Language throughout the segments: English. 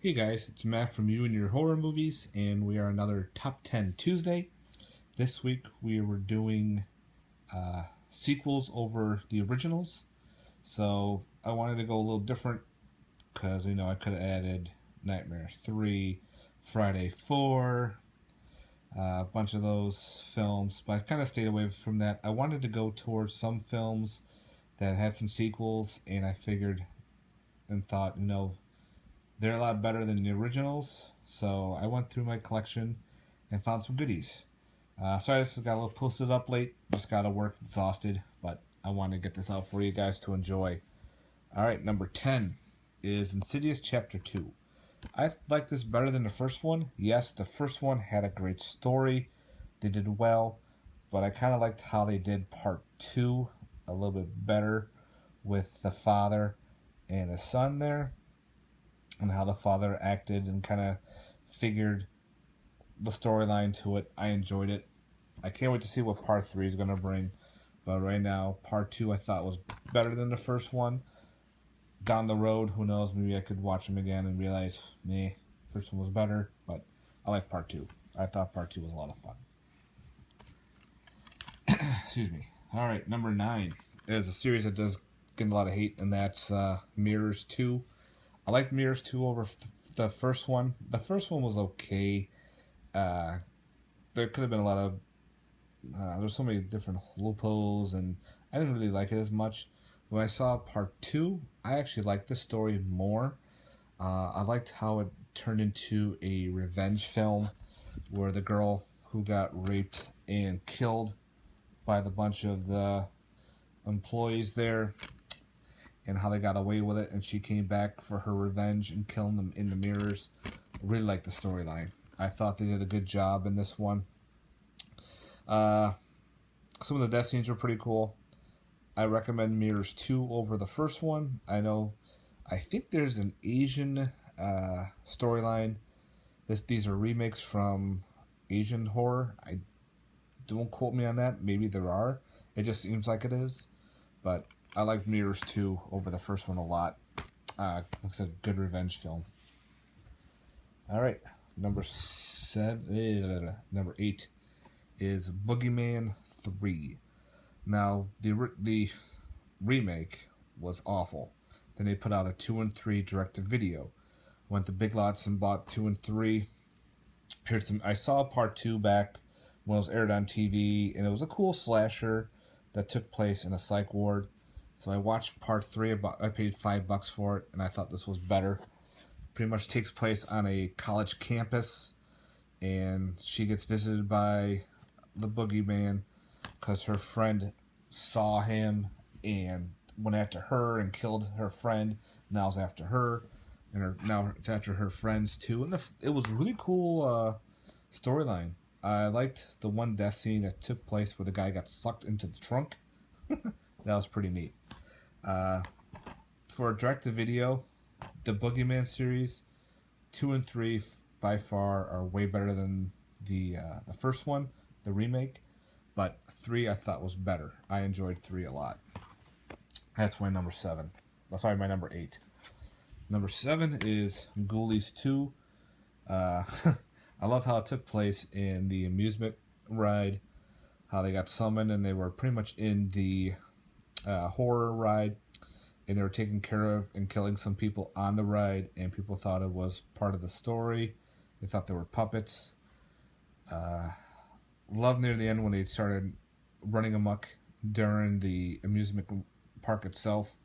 Hey guys, it's Matt from You and Your Horror Movies, and we are another Top 10 Tuesday. This week we were doing sequels over the originals, so I wanted to go a little different because I could have added Nightmare 3, Friday 4, a bunch of those films, but I kind of stayed away from that. I wanted to go towards some films that had some sequels, and I figured and thought, they're a lot better than the originals, so I went through my collection and found some goodies. Sorry this got a little posted up late. Just got to work exhausted, but I wanted to get this out for you guys to enjoy. Alright, number 10 is Insidious Chapter 2. I like this better than the first one. Yes, the first one had a great story. They did well, but I kind of liked how they did part 2 a little bit better with the father and his son there, and how the father acted and kind of figured the storyline to it. I enjoyed it. I can't wait to see what part 3 is going to bring. But right now, part 2 I thought was better than the first one. Down the road, who knows, maybe I could watch them again and realize, first one was better. But I like part 2. I thought part 2 was a lot of fun. Excuse me. Alright, number 9 is a series that does get a lot of hate, and that's Mirrors 2. I liked Mirrors 2 over the first one. The first one was okay. There could have been a lot of... there's so many different loopholes, and I didn't really like it as much. When I saw part 2, I actually liked the story more. I liked how it turned into a revenge film, where the girl who got raped and killed by the bunch of the employees there, and how they got away with it, and she came back for her revenge and killing them in the mirrors. I really liked the storyline. I thought they did a good job in this one. Some of the death scenes were pretty cool. I recommend Mirrors 2 over the first one. I think there's an Asian storyline. These are remakes from Asian horror. Don't quote me on that. Maybe there are. It just seems like it is. But I like Mirrors 2 over the first one a lot. Looks like a good revenge film. Alright, number 8 is Boogeyman 3. Now, the remake was awful. Then they put out a 2 and 3 direct-to-video. Went to Big Lots and bought 2 and 3. I saw part 2 back when it was aired on TV, and it was a cool slasher that took place in a psych ward. So I watched part 3. I paid $5 for it, and I thought this was better. Pretty much takes place on a college campus, and she gets visited by the boogeyman because her friend saw him and went after her and killed her friend. Now it's after her, and now it's after her friends too. And it was a really cool storyline. I liked the one death scene that took place where the guy got sucked into the trunk. That was pretty neat. For direct-to-video, the Boogeyman series, 2 and 3 by far are way better than the first one, the remake. But 3 I thought was better. I enjoyed 3 a lot. That's my number 7. Oh, sorry, my number 8. Number 7 is Ghoulies 2. I love how it took place in the amusement ride. How they got summoned and they were pretty much in the horror ride, and they were taking care of and killing some people on the ride, and people thought it was part of the story. They thought they were puppets. Love near the end when they started running amok during the amusement park itself.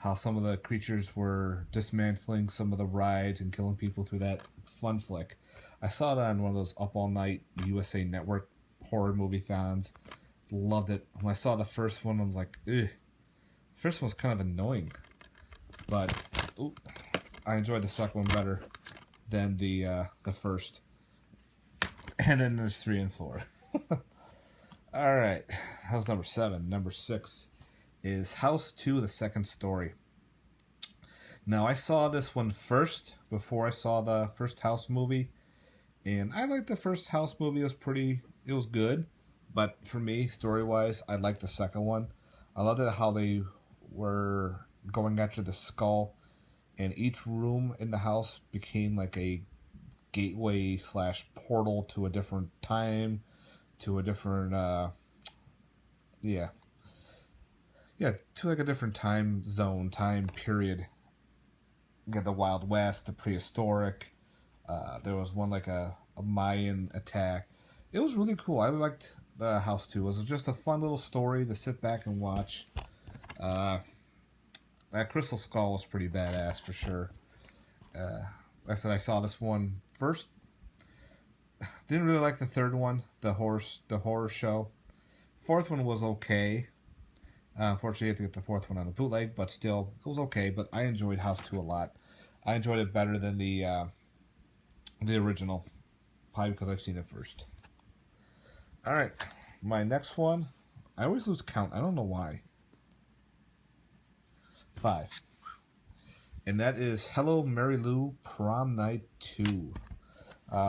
How some of the creatures were dismantling some of the rides and killing people through that fun flick. I saw it on one of those Up All Night USA Network horror movie thons. Loved it. When I saw the first one, I was like, ugh. First one was kind of annoying, but I enjoyed the second one better than the first. And then there's 3 and 4. Alright, that was number 7. Number 6 is House 2, The Second Story. Now, I saw this one first before I saw the first House movie, and I liked the first House movie. It was good, but for me, story-wise, I liked the second one. I loved it how they were going after the skull and each room in the house became like a gateway slash portal to a different time, to a different yeah, yeah, to like a different time zone, time period. You got the Wild West, the prehistoric. There was one like a Mayan attack. It was really cool. I liked the house too. It was just a fun little story to sit back and watch. Uh, that Crystal Skull was pretty badass for sure. Like I said, I saw this one first. Didn't really like the third one, the horror show. Fourth one was okay. Unfortunately, I had to get the fourth one on the bootleg, but still, it was okay. But I enjoyed House 2 a lot. I enjoyed it better than the original, probably because I've seen it first. All right, my next one, I always lose count. I don't know why. 5, and that is Hello Mary Lou Prom Night 2.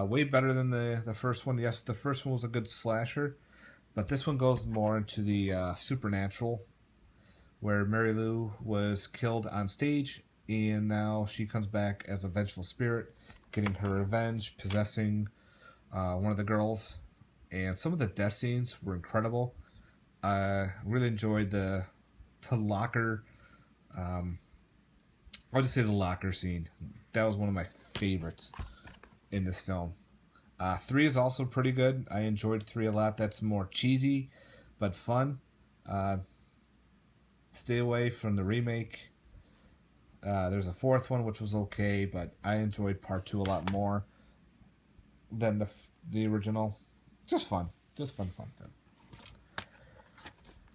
Way better than the first one. Yes, the first one was a good slasher, but this one goes more into the supernatural, where Mary Lou was killed on stage, and now she comes back as a vengeful spirit, getting her revenge, possessing one of the girls. And some of the death scenes were incredible. I really enjoyed the locker. I'll just say the locker scene. That was one of my favorites in this film. 3 is also pretty good. I enjoyed 3 a lot. That's more cheesy, but fun. Stay away from the remake. There's a 4th one which was okay, but I enjoyed part 2 a lot more than the original. Just fun. Just fun.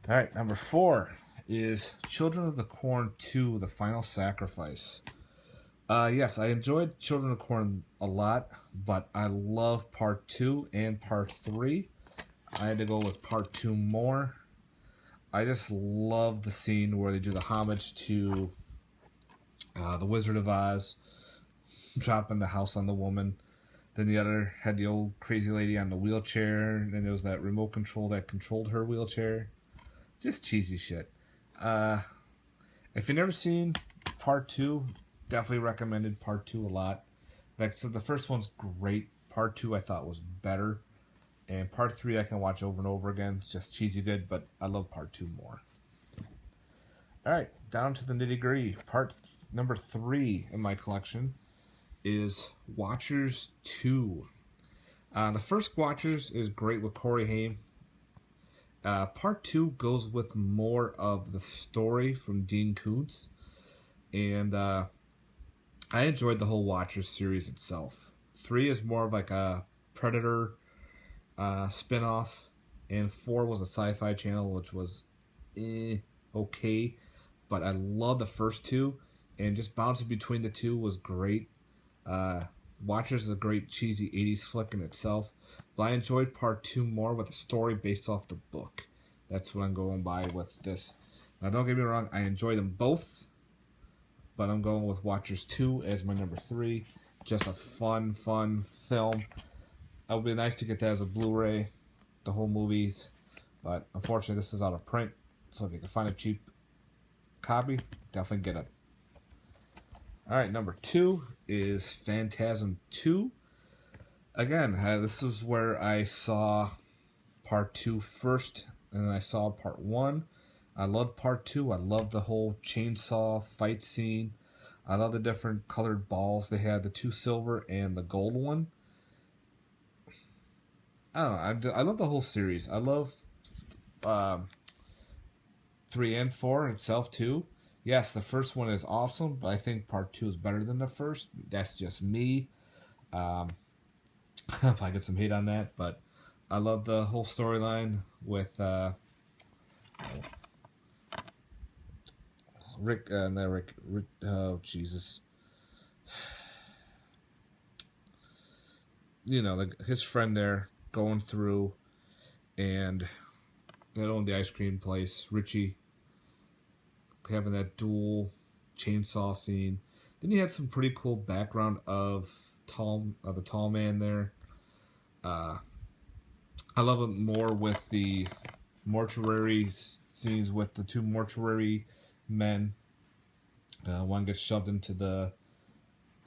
All right, number 4 is Children of the Corn 2, The Final Sacrifice. Yes, I enjoyed Children of the Corn a lot, but I love part 2 and part 3. I had to go with part 2 more. I just love the scene where they do the homage to the Wizard of Oz, dropping the house on the woman. Then the other had the old crazy lady on the wheelchair, and then there was that remote control that controlled her wheelchair. Just cheesy shit. If you've never seen part 2, definitely recommended part 2 a lot. Like, so the first one's great. Part 2 I thought was better. And part 3 I can watch over and over again. It's just cheesy good, but I love part 2 more. Alright, down to the nitty gritty. Part number 3 in my collection is Watchers 2. The first Watchers is great with Corey Haim. Part 2 goes with more of the story from Dean Koontz. And I enjoyed the whole Watchers series itself. 3 is more of like a Predator spin-off. And 4 was a Sci-Fi Channel, which was okay. But I love the first 2. And just bouncing between the 2 was great. Watchers is a great cheesy 80s flick in itself. But I enjoyed part 2 more with a story based off the book. That's what I'm going by with this. Now, don't get me wrong, I enjoy them both. But I'm going with Watchers 2 as my number 3. Just a fun film. It would be nice to get that as a Blu-ray, the whole movies. But unfortunately, this is out of print. So if you can find a cheap copy, definitely get it. Alright, number 2 is Phantasm II. Again, this is where I saw part 2 first, and then I saw part 1. I loved part 2. I loved the whole chainsaw fight scene. I love the different colored balls they had, the 2 silver and the gold one. I don't know, I love the whole series. I love 3 and 4 itself too. Yes, the first one is awesome, but I think part 2 is better than the first. That's just me. I'll probably get some hate on that, but I love the whole storyline with Rick, oh Jesus. You know, like his friend there going through, and that owned the ice cream place, Richie, having that dual chainsaw scene. Then you had some pretty cool background of the tall man there. I love it more with the mortuary scenes with the 2 mortuary men One gets shoved into the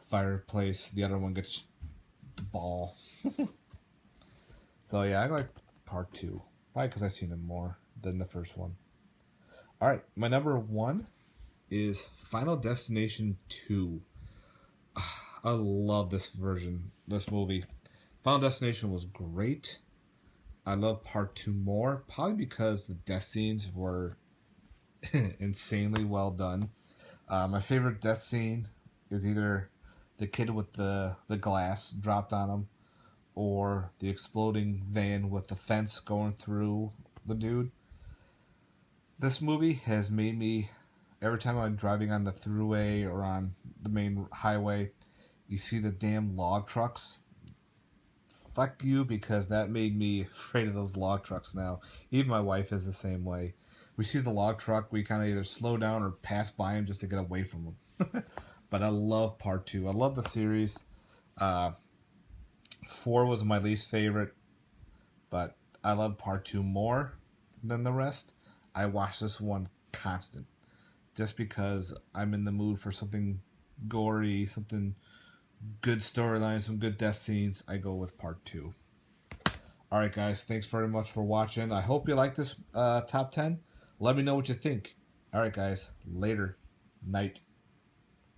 fireplace. The other one gets the ball. So yeah, I like part 2. Probably because I've seen it more than the first one. Alright, my number 1 is Final Destination 2. I love this version, this movie. Final Destination was great. I love part 2 more, probably because the death scenes were insanely well done. My favorite death scene is either the kid with the glass dropped on him, or the exploding van with the fence going through the dude. This movie has made me, every time I'm driving on the thruway or on the main highway, you see the damn log trucks. Fuck you, because that made me afraid of those log trucks now. Even my wife is the same way. We see the log truck, we kind of either slow down or pass by him just to get away from him. But I love part 2. I love the series. 4 was my least favorite, but I love part 2 more than the rest. I watch this one constant, just because I'm in the mood for something gory, something good storyline, some good death scenes. I go with part 2. Alright guys, thanks very much for watching. I hope you like this top 10. Let me know what you think. Alright guys, later. Night.